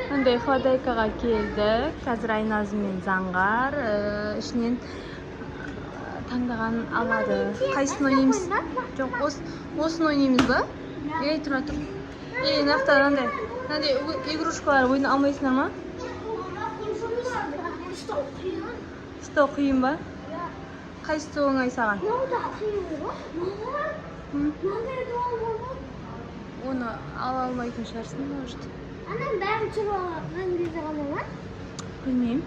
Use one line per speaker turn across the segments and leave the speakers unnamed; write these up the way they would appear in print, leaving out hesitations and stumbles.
Андай Ходайкаға келдік. Қазір Айназым мен Заңғар ішінен таңдаған алады. Қайсысын ойнаймыз? Жоқ, осын ойнаймыз ба? Ей, тұра тұр. Ей, нақтар андай игрушкалар ойна алмайсыңдар ма? Стол қиын ба? Қайсысы оңай саған? Оны ала алмайтын шығарсың, может.
Анам бәрін түсіріп алған кезде ғана ма?
Білмеймін.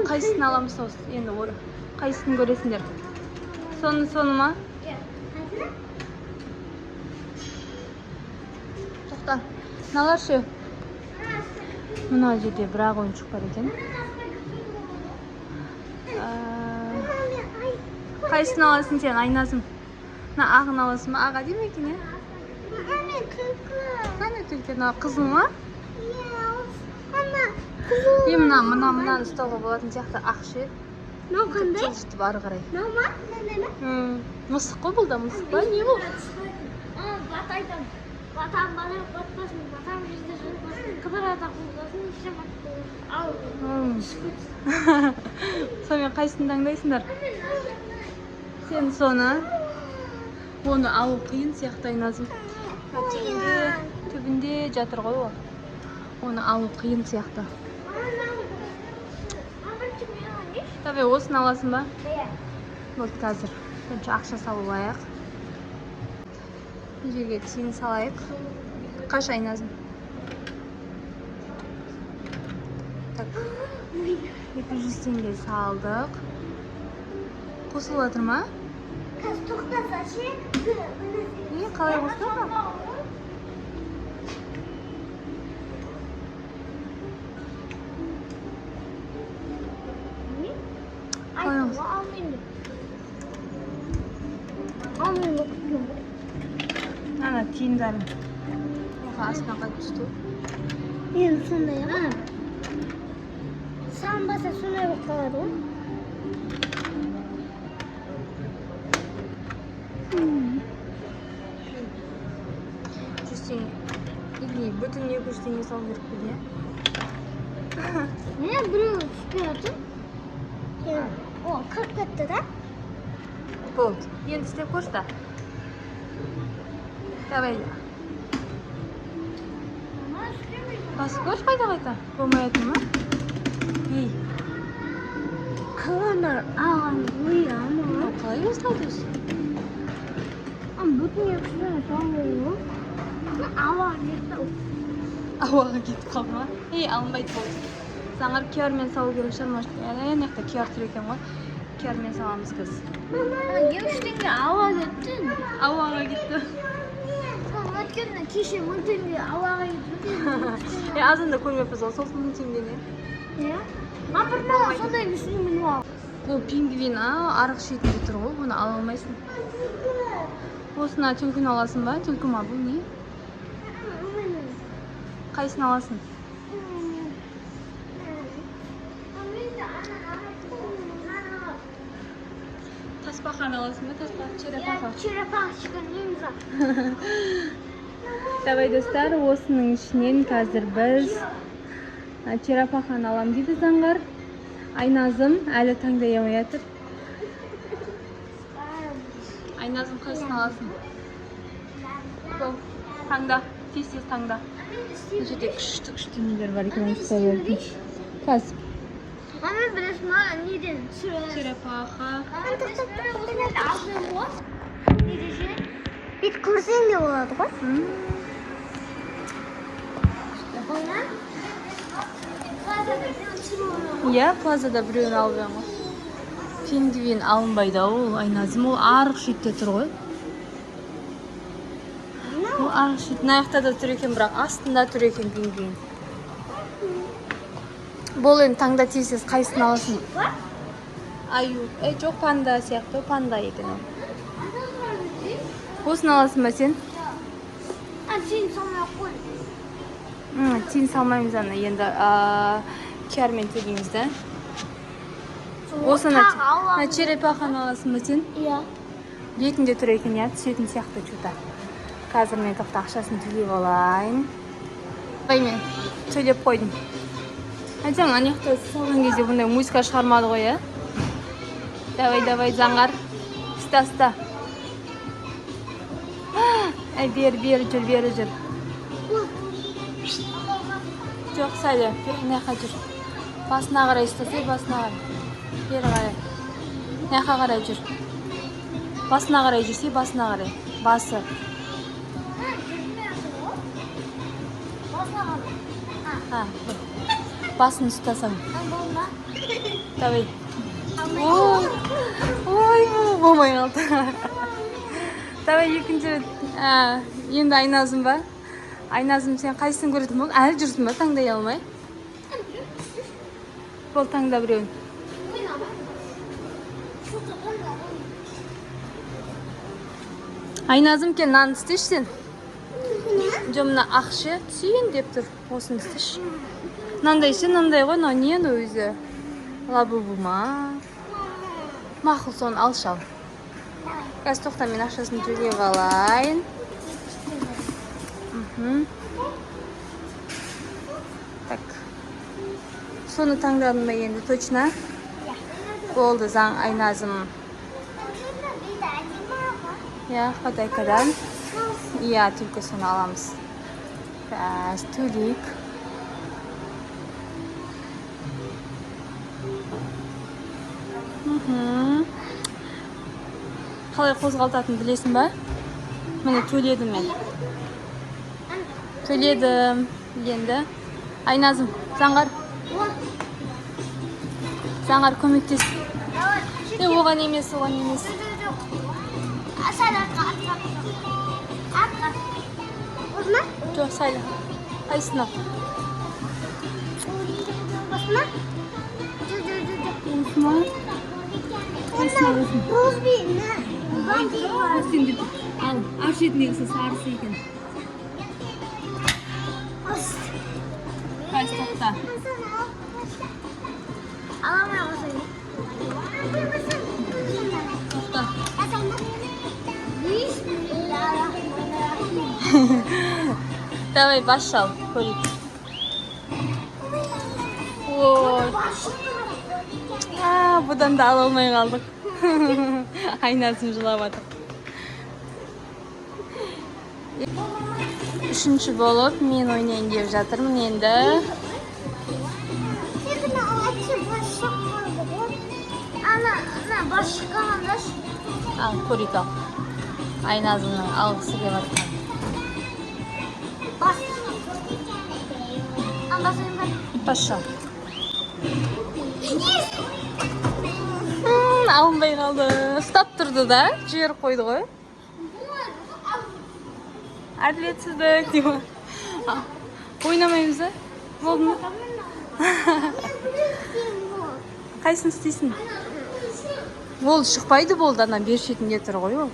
Қайсысын аламыз осы? Енді қайсысын көресіңдер? Соны ма? Тоқта. Мыналар ше? Мына жерде бірақ ойыншық бар екен. Қайсысын аласың сен, Айназым? Ағын аласың ба? Аға дейм екен, е? Қане түлкі? Қызыл ма? Мынаны ұстауға болатын сияқты ақшы.
Мынау қандай?
Жылжытып ары қарай.
Мынау ма?
Мысық қой бұл да, мысық па? Не бұл?
Бат айтам. Батам батпасын, батам жерде жүріпасын, қыдырата қылдасын, еше батпасын.
Сонымен қайсысын таңдайсыңдар? Сен соны. Оны алу қиын сияқты, Айназым. Түбінде жатыр ғой ол. Оны алу қиын сияқты. Давай, осын аласың ба? Болды қазір. Ақша салу аяқ. Жерге тиын салайық. Қаш, Айназым? Так, 200 теңге салдық. Қосылып жатыр ма?
Қазір тоқтаса ше?
Қалай қосылып ма? Ана тиындарын астына қайтып түсті.
Енді сондай ма? Салынбаса сондай болып қалады ғой. 100 теңге. Или бүтін 200 теңге салу керек пе, де? Міне біреу түспей жатыр. О, кіріп кетті да? Болды. Енді істеп көрші да. Давай. Басып көрші қайта-қайта. Болмай ма? Ей. Қаланар аған ұйы ама. Қалай осылайды өз? Бүтін 200 теңге салу ғой. Ауаға кетті. Ауаға кетіп қалды ма? Ей, алынбайды болды. Заңғар киярмен салу керек шығар, может. Яқта кияр тұр екен ғой. Киярмен саламыз біз. 200 теңге ауаға кетті. Ауаға кетті. Өткенде кеше 1000 теңге ауаға кетті. Азында көрмеппіз ғой, сол 1000 теңгені. Иә? Бір бала сондай мүсін мініп ал. Бұл пингвин, арық шетінде тұр ғой, оны ала алмайсың. Осына түлкін аласың ба? Түлкі ма бұл не? Қайсын аласың? Таспақан аласың ба? Таспақ, черепаха. Черепаха шығын емза. Давай достар, осының ішінен қазір біз черепахан алам дейді Заңғар. Айназым әлі таңдай алмай жатыр. Айназым қайсын аласың? Бұл, таңда, тез-тез таңда. Бұл жерде күшті нелер бар екен, ұстап болатын. Қазір. Ана білесің ма, неден? Черепаха. Бет көрсең де болады ғой? Иә, плазада біреуін алып ең ғой. Пингвин алынбайды, ол Айназым, ол арық шетте тұр ғой. Ол арық шет, аяқта да тұр екен, бірақ астында тұр екен пингвин. Бұл енді таңда тез-тез қайсын аласың? Аю, жоқ панда сияқты, панда екен ол. Осын аласың ба сен? Тиын салмай қой. Тиын салмаймыз ана, енді киярмен төлейміз да.
осыны
Тағы аламын.
черепаханы аласың ба сен?
Иә.
Бетінде тұр екен, иә, түсетін сияқты что-то. Қазір мен тоқта ақшасын төлеп алайын. Мен төлеп қойдым. Айтсаң, ана жақта салған кезде бұндай музыка шығармады ғой, иә? Давай, заңғар. Ста. Әй, бері жүр. Жоқ, сәлі, нәқа жүр. Басына қарай істесе, басына қарай. Бері қарай. Нәқа қарай жүр. Басына қарай жүрсе, басына қарай. Басы. Басын ұстасаң. Давай. Ой, болмай қалды. Давай, екінші рет. Енді Айназым ба? Айназым, сен қайсысын көретін бол? Әлі жүрсің ба, таңдай алмай? Бол таңда біреуін. Айназым, кен нан істеш сен? Жомына ақшы түсейін деп тұр. Осын істеш. Нандай ғой, но не өзі? Лабы бұма. Мақыл соны алшал. Қазір тоқта мен ақшасын төлеп алайын. Так. Соны таңдадым ба енді, точно? Болды, заң Айназым. Я, хатайкадан. Иә, түлкі соны аламыз. Қазір төлейік. Қалай қозғалтатын білесің ба? Міне төледім мен. Төледім. Енді. Айназым, заңғар. Заңғар көмектес. Оған емес. Жоқ, сәлі. Қайсына? Ал, аш етіндегісі сарысы екен. Қайсы тоқта. Тоқта. Давай, бас шал, көрейік. Ой. Бұдан да ала алмай қалдық. Айназым жылап жатыр. Үшінші болып мен ойнайын деп жатырмын енді. Ал, көрейік ал. Айназымның алғысы келіп жатқан. Бас шал. Алынбай қалды. Ұстап тұрды да, жер қойды ғой. Әділетсіздік деймі. Ойнамаймыз да? Болды ма? Қайсын істейсің? Ол шықпайды болды, ана бер шетінде тұр ғой ол.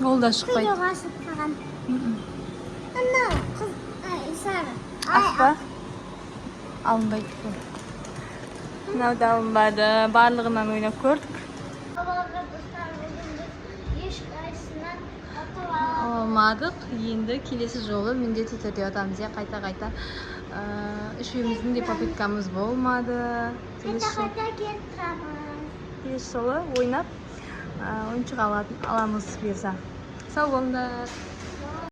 Ол да шықпайды. Ақпа? Алынбайды бұл. Мынау да алынбады. Барлығынан ойнап көрдік. Алмадық. Енді келесі жолы міндетті түрде атамыз, қайта. Үшеуміздің де попыткамыз болмады. Келесі жолы ойнап ойыншық аламыз бұйырса. Сау болыңдар.